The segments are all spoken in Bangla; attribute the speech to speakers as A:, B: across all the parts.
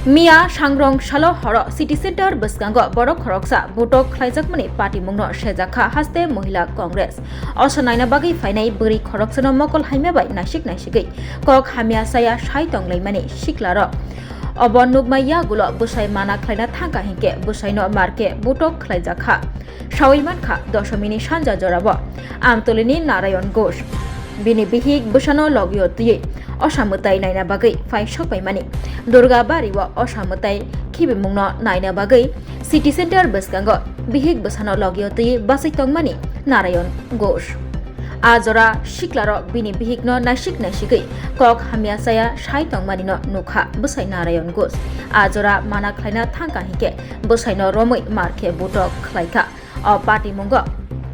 A: मिया सांग्रं सालो हर सिटी सेंटर बसगांग बड़ खरकसा बुटक खलाइजाकमनि पार्टी मुंनो सेजाखा हास्ते महिला कांग्रेस असनायना बागै फाइनाय बोरै खरकसनो मकल हाइमेबाय नासिक कक हामिया साया साइ तंलाइमानि सिक्लार अबन नुगमाइया गुलो बुसाइ माना खलाइना थांका हिंके बुसाइनो मार्के बुटक खलाइजाखा सावैमानखा दशमिनि सानजा जराब आमतलिनि नारायण घोष बिनि बिहिक बुसानो लगियतुयै असामताय नायना बागै फाइसपाइमानि दुर्गाबारि व असामताय खिबिमुंनो नायना बागै सिटी सेंटर बसगांग बिहिक बुसानो लगियतुयै बासैतंगमानि नारायण घोष आजरा सिक्लार बिनि बिहिकनो नासिकै कक हामियासाया साइ तंमानिनो नुखा बुसाइ नारायण घोष आजरा माना खलाइना थांका हिके बुसाइनो रमै मार्के बुटक खलाइखा अ पार्टी मुंग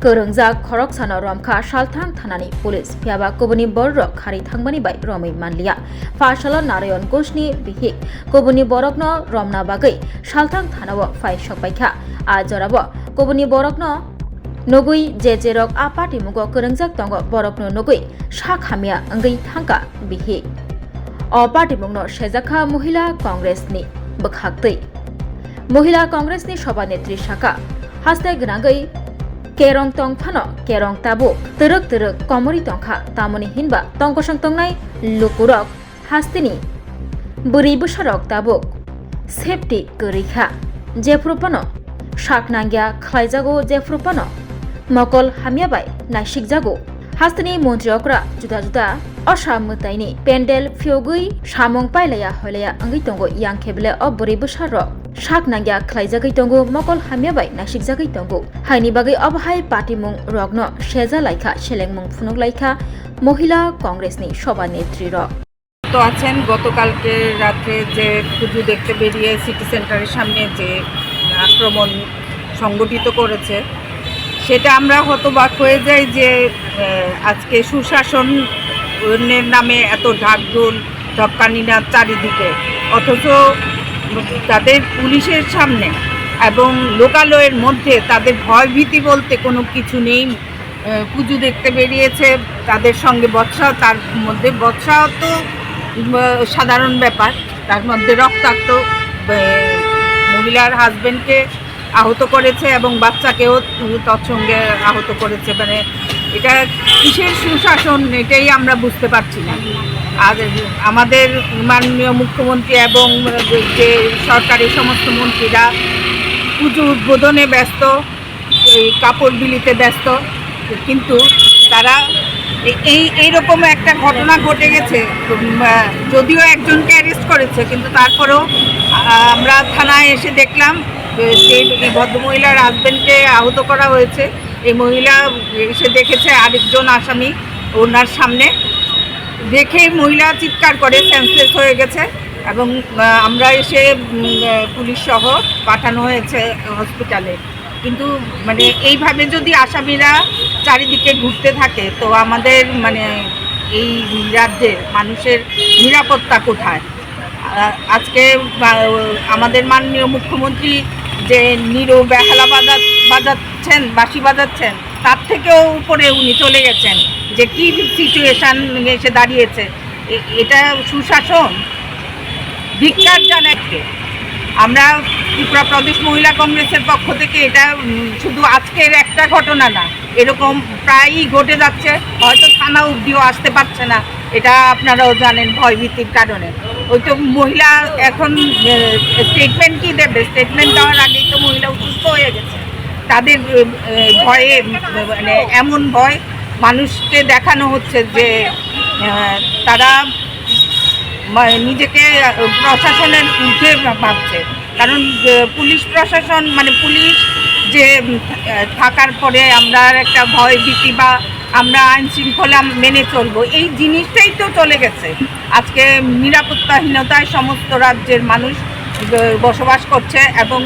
A: करंजा खरकसानो रमखा सालथां थानानि पुलिस फियाबा कुबुनि बर्र खारि थांबानि बाय रमै मानलिया फारसालो नारायण घोषनि बिहिक कुबुनि बरकनो रमना बागै सालथां थानाव फाइ सपाइखा आजराबो कुबुनि बरकनो नगुइ जेरक आ पार्टी मुगो करंजाक दंग बरकनो नगुइ सा खामिया अंगै थांका बिहिक अ पार्टी मुंगनो सेजाखा महिला कांग्रेसनि बखाक्तै महिला कांग्रेसनि सभानेत्री शाखा हास्ते गनागै केरं तंग फानो केरं ताबो तरक कमरी तंखा तामनि हिनबा तंकसं तंगनाय लुकुरक हास्तिनि बुरि बुसारक ताबो सेफ्टी गरैखा जेफ्रुपनो शाकनांगिया खलाइजागो जेफ्रुपनो मकल हामियाबाय नासिक जागो हास्तिनि मन्त्रियकरा जुदा असामतायनि पेन्डेल फियोगै सामं पाइलाया हलाया अंगै तंगो यां खेबले अ बुरि बुसारक शाकनांगिया खलाइजागै तंगो मकल हामियाबाय नासिक जागै तंगो हाइनि बागै अबहाय पार्टी मुं रग्न सेजा लाइखा सेलेंमुं फुनुक लाइखा महिला कांग्रेसनि सभानेत्री
B: তো আছেন গতকালকে রাতে যে পুজো দেখতে বেরিয়ে সিটি সেন্টারের সামনে যে আক্রমণ সংগঠিত করেছে সেটা আমরা হতবাক হয়ে যাই যে আজকে সুশাসনের নামে এত ঢাকঢোল ঢপকানিনা চারিদিকে অথচ তাদের পুলিশের সামনে এবং লোকালয়ের মধ্যে তাদের ভয় ভীতি বলতে কোনো কিছু নেই। পুজো দেখতে বেরিয়েছে তাদের সঙ্গে বৎসা, তার মধ্যে বৎসা তো সাধারণ ব্যাপার, তার মধ্যে রক্তাক্ত মহিলার হাজবেন্ডকে আহত করেছে এবং বাচ্চাকেও তৎসঙ্গে আহত করেছে। মানে এটা কিসের সুশাসন এটাই আমরা বুঝতে পারছি না। আর আমাদের মাননীয় মুখ্যমন্ত্রী এবং যে সরকারের সমস্ত মন্ত্রীরা পুজো উদ্বোধনে ব্যস্ত, কাপড় বিলিতে ব্যস্ত, কিন্তু তারা এইরকম একটা ঘটনা ঘটে গেছে। যদিও একজনকে অ্যারেস্ট করেছে, কিন্তু তারপরেও আমরা থানায় এসে দেখলাম যে ভদ্রমহিলার হাজবেন্ডকে আহত করা হয়েছে। এই মহিলা এসে দেখেছে আরেকজন আসামি ওনার সামনে, দেখে মহিলা চিৎকার করে সেন্সলেস হয়ে গেছে এবং আমরা এসে পুলিশ সহ পাঠানো হয়েছে হসপিটালে। কিন্তু মানে এইভাবে যদি আসামিরা চারিদিকে ঘুরতে থাকে তো আমাদের মানে এই রাজ্যের মানুষের নিরাপত্তা কোথায়? আজকে আমাদের মাননীয় মুখ্যমন্ত্রী যে নিরো বেহালা বাজাচ্ছেন, বাঁশি বাজাচ্ছেন, তার থেকেও উপরে উনি চলে গেছেন। যে কি সিচুয়েশান এসে দাঁড়িয়েছে, এটা সুশাসন? ধিক্কার জানাচ্ছে। আমরা ত্রিপুরা প্রদেশ মহিলা কংগ্রেসের পক্ষ থেকে এটা শুধু আজকের একটা ঘটনা না, এরকম প্রায়ই ঘটে যাচ্ছে। হয়তো থানা অবধিও আসতে পারছে না, এটা আপনারাও জানেন ভয়ভীতির কারণে। ওই তো মহিলা এখন স্টেটমেন্ট কি দেবে, স্টেটমেন্ট দেওয়ার আগেই তো মহিলা অসুস্থ হয়ে গেছে। তাদের ভয়ে মানে এমন ভয় মানুষকে দেখানো হচ্ছে যে তারা নিজেকে প্রশাসনের ঊর্ধ্বে ভাবছে। কারণ পুলিশ প্রশাসন মানে পুলিশ যে থাকার পরে আমরা একটা ভয় ভীতি বা আমরা আইন শৃঙ্খলা মেনে চলবো, এই জিনিসটাই তো চলে গেছে। আজকে নিরাপত্তাহীনতায় সমস্ত রাজ্যের মানুষ বসবাস করছে এবং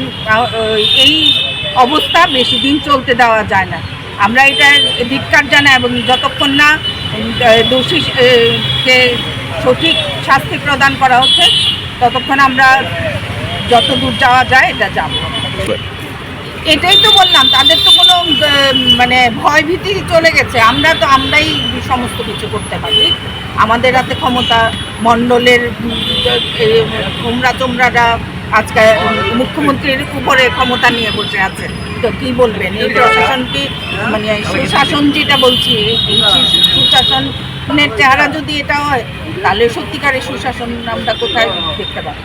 B: এই অবস্থা বেশি দিন চলতে দেওয়া যায় না। আমরা এটা ধিক্কার জানাই এবং যতক্ষণ না দোষীকে সঠিক শাস্তি প্রদান করা হচ্ছে ততক্ষণ আমরা যত দূর যাওয়া যায় এটা যাব। এটাই তো বললাম, তাদের তো কোনো মানে ভয় ভীতি চলে গেছে। আমরাই সমস্ত কিছু করতে পারি, আমাদের হাতে ক্ষমতা। মণ্ডলের তোমরারা আজকে মুখ্যমন্ত্রীর উপরে ক্ষমতা নিয়ে বসে আছে, তো কি বলবেন? এই প্রশাসন কি মানে সুশাসন যেটা বলছি, এই সুশাসনের চেহারা যদি এটা হয়, তাহলে সত্যিকারের সুশাসন আমরা কোথায় দেখতে পাবো?